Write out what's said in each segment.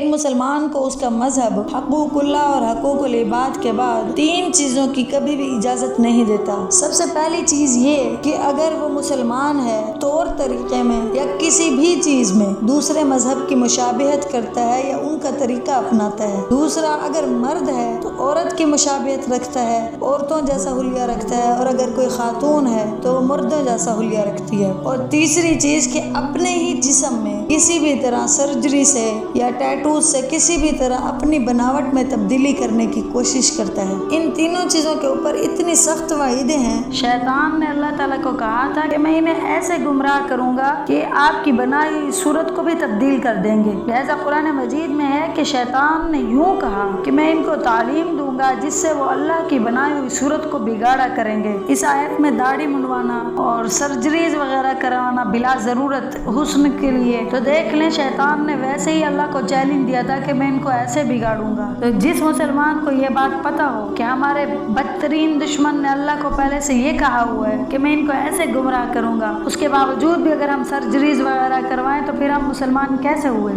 ایک مسلمان کو اس کا مذہب حقوق اللہ اور حقوق العباد کے بعد 3 چیزوں کی کبھی بھی اجازت نہیں دیتا۔ سب سے پہلی چیز یہ کہ اگر وہ مسلمان ہے طور طریقے میں یا کسی بھی چیز میں دوسرے مذہب کی مشابہت کرتا ہے یا ان کا طریقہ اپناتا ہے۔ دوسرا، اگر مرد ہے تو عورت کی مشابہت رکھتا ہے، عورتوں جیسا حلیہ رکھتا ہے، اور اگر کوئی خاتون ہے تو وہ مردوں جیسا حلیہ رکھتی ہے۔ اور تیسری چیز کہ اپنے ہی جسم میں کسی بھی طرح سرجری سے یا ٹیٹوز سے کسی بھی طرح اپنی بناوٹ میں تبدیلی کرنے کی کوشش کرتا ہے۔ ان تینوں چیزوں کے اوپر اتنی سخت وعیدیں ہیں۔ شیطان نے اللہ تعالیٰ کو کہا تھا کہ میں انہیں ایسے گمراہ کروں گا کہ آپ کی بنائی ہوئی صورت کو بھی تبدیل کر دیں گے۔ لہذا قرآن مجید میں ہے کہ شیطان نے یوں کہا کہ میں ان کو تعلیم دوں گا جس سے وہ اللہ کی بنائی ہوئی صورت کو بگاڑا کریں گے۔ اس آیت میں داڑھی منڈوانا اور سرجریز وغیرہ کروانا بلا ضرورت حسن کے لیے، تو دیکھ لیں شیطان نے ویسے ہی اللہ کو چیلنج دیا تھا کہ میں ان کو ایسے بگاڑوں گا۔ تو جس مسلمان کو یہ بات پتہ ہو کہ ہمارے بدترین دشمن نے اللہ کو پہلے سے یہ کہا ہوا ہے کہ میں ان کو ایسے گمراہ کروں گا، اس کے باوجود بھی اگر ہم سرجریز وغیرہ کروائیں تو پھر ہم مسلمان کیسے ہوئے؟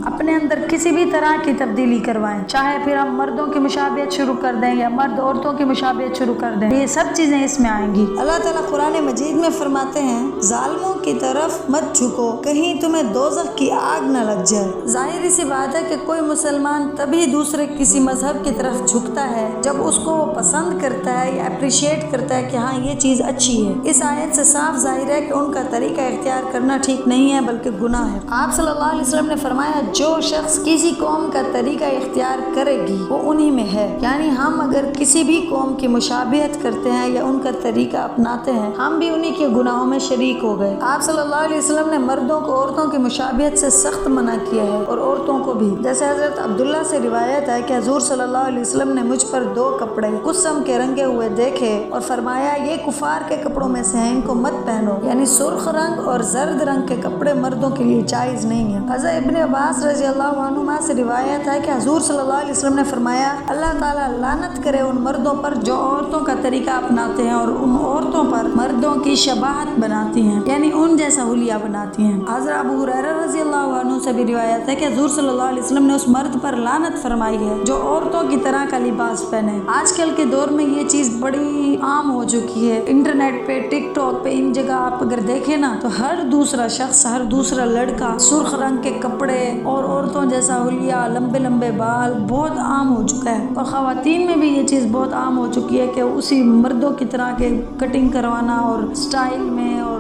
اپنے اندر کسی بھی طرح کی تبدیلی کروائیں، چاہے پھر ہم مردوں کی مشابہت شروع کر دیں یا مرد عورتوں کی مشابہت شروع کر دیں، یہ سب چیزیں اس میں آئیں گی۔ اللہ تعالیٰ قرآن مجید میں فرماتے ہیں ظالموں کی طرف مت جھکو کہیں تمہیں دوزخ کی آگ نہ لگ جائے۔ ظاہری سی بات ہے کہ کوئی مسلمان تبھی دوسرے کسی مذہب کی طرف جھکتا ہے جب اس کو وہ پسند کرتا ہے یا اپریشیٹ کرتا ہے کہ ہاں یہ چیز اچھی ہے۔ اس آیت سے صاف ظاہر ہے کہ ان کا طریقہ اختیار کرنا ٹھیک نہیں ہے بلکہ گناہ ہے۔ آپ صلی اللہ علیہ وسلم نے فرمایا جو شخص کسی قوم کا طریقہ اختیار کرے گی وہ انہی میں ہے، یعنی ہم اگر کسی بھی قوم کی مشابہت کرتے ہیں یا ان کا طریقہ اپناتے ہیں ہم بھی انہی کے گناہوں میں شریک ہو گئے۔ آپ صلی اللہ علیہ وسلم نے مردوں کو عورتوں کی مشابہت سے سخت منع کیا ہے اور عورتوں کو بھی۔ جیسے حضرت عبداللہ سے روایت ہے کہ حضور صلی اللہ علیہ وسلم نے مجھ پر 2 کپڑے قسم کے رنگے ہوئے دیکھے اور فرمایا یہ کفار کے کپڑوں میں سے ہیں، ان کو مت پہنو، یعنی سرخ رنگ اور زرد رنگ کے کپڑے مردوں کے لیے جائز نہیں ہیں۔ حضرت ابن عباس رضی اللہ عنہما سے روایت ہے کہ حضور صلی اللہ علیہ وسلم نے فرمایا اللہ تعالیٰ لعنت کرے ان مردوں پر جو عورتوں کا طریقہ اپناتے ہیں اور ان عورتوں پر مردوں کی شباہت بناتی ہیں، یعنی ان جیسا حلیہ بناتی ہیں۔ حضرت ابو ہریرہ رضی اللہ عنہ سے بھی روایت ہے کہ حضور صلی اللہ علیہ وسلم نے اس مرد پر لعنت فرمائی ہے جو عورتوں کی طرح کا لباس پہنے۔ آج کل کے دور میں یہ چیز بڑی عام ہو چکی ہے، انٹرنیٹ پہ ٹک ٹاک پہ ان جگہ آپ اگر دیکھیں نا تو ہر دوسرا شخص، ہر دوسرا لڑکا سرخ رنگ کے کپڑے اور عورتوں جیسا حلیہ، لمبے لمبے بال بہت عام ہو چکا ہے۔ اور خواتین میں بھی یہ چیز بہت عام ہو چکی ہے کہ اسی مردوں کی طرح کے کٹنگ کروانا اور سٹائل میں اور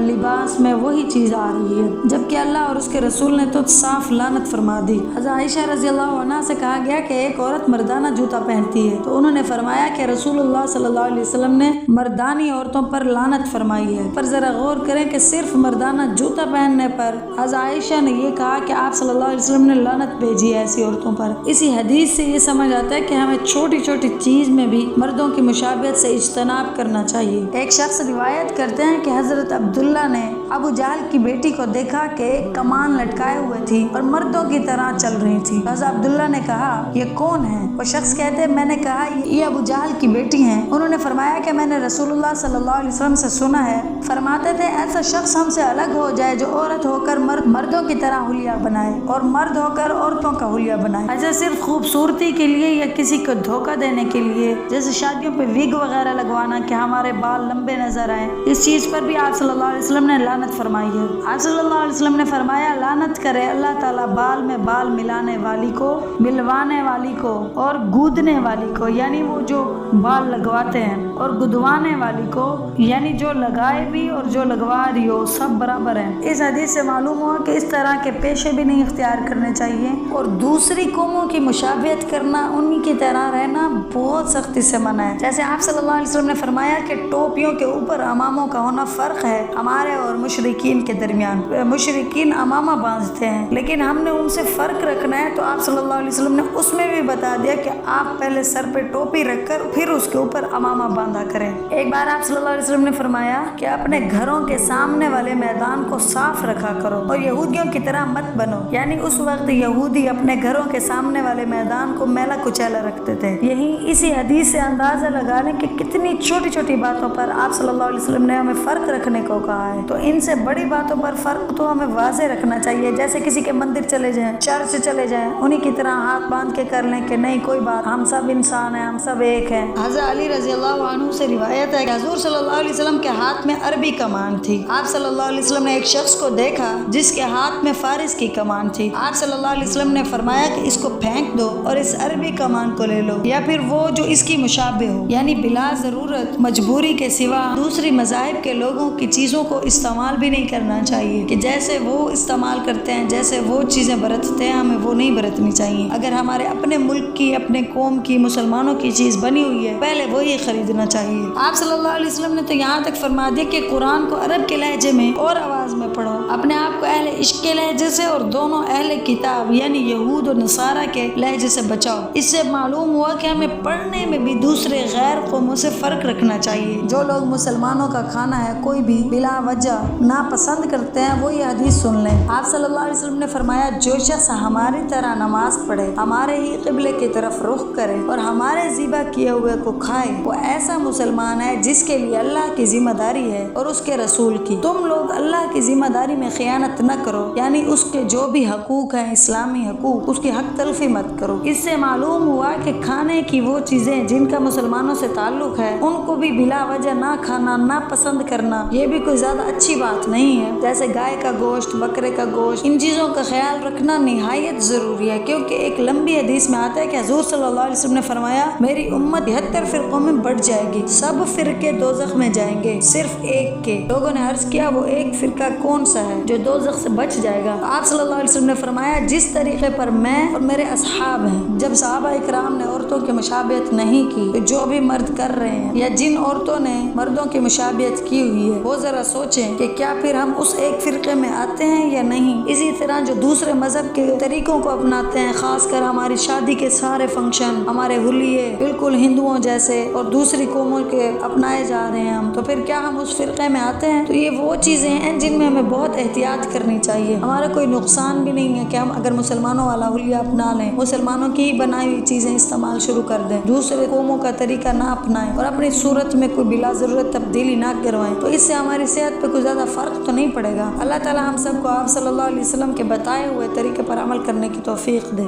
لباس میں وہی چیز آ رہی ہے، جبکہ اللہ اور اس کے رسول نے تو صاف لعنت فرما دی۔ حضرت عائشہ رضی اللہ عنہا سے کہا گیا کہ ایک عورت مردانہ جوتا پہنتی ہے تو انہوں نے فرمایا کہ رسول اللہ صلی اللہ علیہ وسلم نے مردانی عورتوں پر لعنت فرمائی ہے۔ پر ذرا غور کریں کہ صرف مردانہ جوتا پہننے پر حضرت عائشہ نے یہ کہا کہ آپ صلی اللہ علیہ وسلم نے لعنت بھیجی ہے ایسی عورتوں پر۔ اسی حدیث سے یہ سمجھ آتا ہے کہ ہمیں چھوٹی چھوٹی چیز میں بھی مردوں کی مشابہت سے اجتناب کرنا چاہیے۔ ایک شخص روایت کرتے ہیں کہ حضرت عبداللہ نے ابو جہل کی بیٹی کو دیکھا کہ ایک کمان لٹکائے ہوئے تھی اور مردوں کی طرح چل رہی تھی۔ حضرت عبداللہ نے کہا یہ کون ہے؟ وہ شخص کہتے میں نے کہا یہ ابو جہل کی بیٹی ہیں۔ انہوں نے فرمایا کہ میں نے رسول اللہ صلی اللہ علیہ وسلم سے سنا ہے، فرماتے تھے ایسا شخص ہم سے الگ ہو جائے جو عورت ہو کر مردوں کی طرح حلیہ بنائے اور مرد ہو کر عورتوں کا حلیہ بنائے۔ ایسا صرف خوبصورتی کے لیے یا کسی کو دھوکہ دینے کے لیے، جیسے شادیوں پہ وگ وغیرہ لگوانا کہ ہمارے بال لمبے نظر آئیں، اس چیز پر بھی آپ صلی اللہ علیہ وسلم نے لعنت فرمائی ہے۔ آپ صلی اللہ علیہ وسلم نے فرمایا لعنت کرے اللہ تعالیٰ بال میں بال ملانے والی کو، ملوانے والی کو اور گودنے والی کو، یعنی وہ جو بال لگواتے ہیں، اور گدوانے والی کو، یعنی جو لگائے بھی اور جو لگوا رہی ہو سب برابر ہیں۔ اس حدیث سے معلوم ہوا کہ اس طرح کے پیشے بھی نہیں اختیار کرنے چاہیے اور دوسری قوموں کی مشابہت کرنا، انہی کی طرح رہنا بہت سختی سے منع ہے۔ جیسے آپ صلی اللہ علیہ وسلم نے فرمایا کہ ٹوپیوں کے اوپر اماموں کا ہونا فرق ہے ہمارے اور مشرکین کے درمیان۔ مشرکین امامہ باندھتے ہیں لیکن ہم نے ان سے فرق رکھنا ہے، تو آپ صلی اللہ علیہ وسلم نے اس میں بھی بتا دیا کہ آپ پہلے سر پہ ٹوپی رکھ کر پھر اس کے اوپر امامہ باندھا کریں۔ ایک بار آپ صلی اللہ علیہ وسلم نے فرمایا کہ اپنے گھروں کے سامنے والے میدان کو صاف رکھا کرو اور یہودیوں کی طرح مت بنو، یعنی اس وقت یہودی اپنے گھروں کے سامنے والے میدان کو میلا کچیلا رکھتے تھے۔ یہی اسی حدیث سے اندازہ لگا لیں کہ کتنی چھوٹی چھوٹی باتوں پر آپ صلی اللہ علیہ وسلم نے ہمیں فرق رکھنے کو کہا ہے۔ تو ان ان سے بڑی باتوں پر فرق تو ہمیں واضح رکھنا چاہیے، جیسے کسی کے مندر چلے جائیں، چرچ چلے جائیں، انہی کی طرح ہاتھ باندھ کے کر لیں کہ نہیں کوئی بات، ہم سب انسان ہیں، ہم سب ایک ہیں۔ حضرت علی رضی اللہ عنہ سے روایت ہے کہ حضور صلی اللہ علیہ وسلم کے ہاتھ میں عربی کمان تھی۔ آپ صلی اللہ علیہ وسلم نے ایک شخص کو دیکھا جس کے ہاتھ میں فارس کی کمان تھی۔ آپ صلی اللہ علیہ وسلم نے فرمایا کہ اس کو پھینک دو اور اس عربی کمان کو لے لو، یا پھر وہ جو اس کی مشابہ ہو، یعنی بلا ضرورت مجبوری کے سوا دوسری مذاہب کے لوگوں کی چیزوں کو استعمال بھی نہیں کرنا چاہیے، کہ جیسے وہ استعمال کرتے ہیں، جیسے وہ چیزیں برتتے ہیں، ہمیں وہ نہیں برتنی چاہیے۔ اگر ہمارے اپنے ملک کی، اپنے قوم کی، مسلمانوں کی چیز بنی ہوئی ہے، پہلے وہی خریدنا چاہیے۔ آپ صلی اللہ علیہ وسلم نے تو یہاں تک فرما دیا کہ قرآن کو عرب کے لہجے میں اور آواز میں پڑھو، اپنے آپ کو اہل عشق کے لہجے سے اور دونوں اہل کتاب یعنی یہود اور نصارہ کے لہجے سے بچاؤ۔ اس سے معلوم ہوا کہ ہمیں پڑھنے میں بھی دوسرے غیر قوموں سے فرق رکھنا چاہیے۔ جو لوگ مسلمانوں کا کھانا ہے کوئی بھی بلا وجہ ناپسند کرتے ہیں، وہ یہ حدیث سن لیں۔ آپ صلی اللہ علیہ وسلم نے فرمایا جو شخص ہماری طرح نماز پڑھے، ہمارے ہی قبلے کی طرف رخ کرے اور ہمارے ذبح کیے ہوئے کو کھائے، وہ ایسا مسلمان ہے جس کے لیے اللہ کی ذمہ داری ہے اور اس کے رسول کی۔ تم لوگ اللہ کی ذمہ داری میں خیانت نہ کرو، یعنی اس کے جو بھی حقوق ہیں، اسلامی حقوق، اس کی حق تلفی مت کرو۔ اس سے معلوم ہوا کہ کھانے کی وہ چیزیں جن کا مسلمانوں سے تعلق ہے، ان کو بھی بلا وجہ نہ کھانا، نہ پسند کرنا، یہ بھی کوئی زیادہ اچھی بات نہیں ہے۔ جیسے گائے کا گوشت، بکرے کا گوشت، ان چیزوں کا خیال رکھنا نہایت ضروری ہے، کیونکہ ایک لمبی حدیث میں آتا ہے کہ حضور صلی اللہ علیہ وسلم نے فرمایا میری امت 73 فرقوں میں بٹ جائے گی، سب فرقے دوزخ میں جائیں گے صرف ایک کے۔ لوگوں نے عرض کیا وہ ایک فرقہ کون سا ہے جو دوزخ سے بچ جائے گا؟ آپ صلی اللہ علیہ وسلم نے فرمایا جس طریقے پر میں اور میرے اصحاب ہیں۔ جب صحابہ اکرام نے عورتوں کی مشابہت نہیں کی تو جو بھی مرد کر رہے ہیں یا جن عورتوں نے مردوں کی مشابہت کی ہوئی ہے، وہ ذرا سوچیں کہ کیا پھر ہم اس ایک فرقے میں آتے ہیں یا نہیں۔ اسی طرح جو دوسرے مذہب کے طریقوں کو اپناتے ہیں، خاص کر ہماری شادی کے سارے فنکشن، ہمارے حلیے بالکل ہندوؤں جیسے اور دوسری قوموں کے اپنائے جا رہے ہیں ہم، تو پھر کیا ہم اس فرقے میں آتے ہیں؟ تو یہ وہ چیزیں ہیں جن میں ہمیں بہت احتیاط کرنی چاہیے۔ ہمارا کوئی نقصان بھی نہیں ہے کہ ہم اگر مسلمانوں والا حلیہ اپنا لیں، مسلمانوں کی ہی بنائی ہوئی چیزیں استعمال شروع کر دیں، دوسرے قوموں کا طریقہ نہ اپنائیں اور اپنی صورت میں کوئی بلا ضرورت تبدیلی نہ کروائیں، تو اس سے ہماری صحت پہ کوئی زیادہ فرق تو نہیں پڑے گا۔ اللہ تعالی ہم سب کو آپ صلی اللہ علیہ وسلم کے بتائے ہوئے طریقے پر عمل کرنے کی توفیق دے۔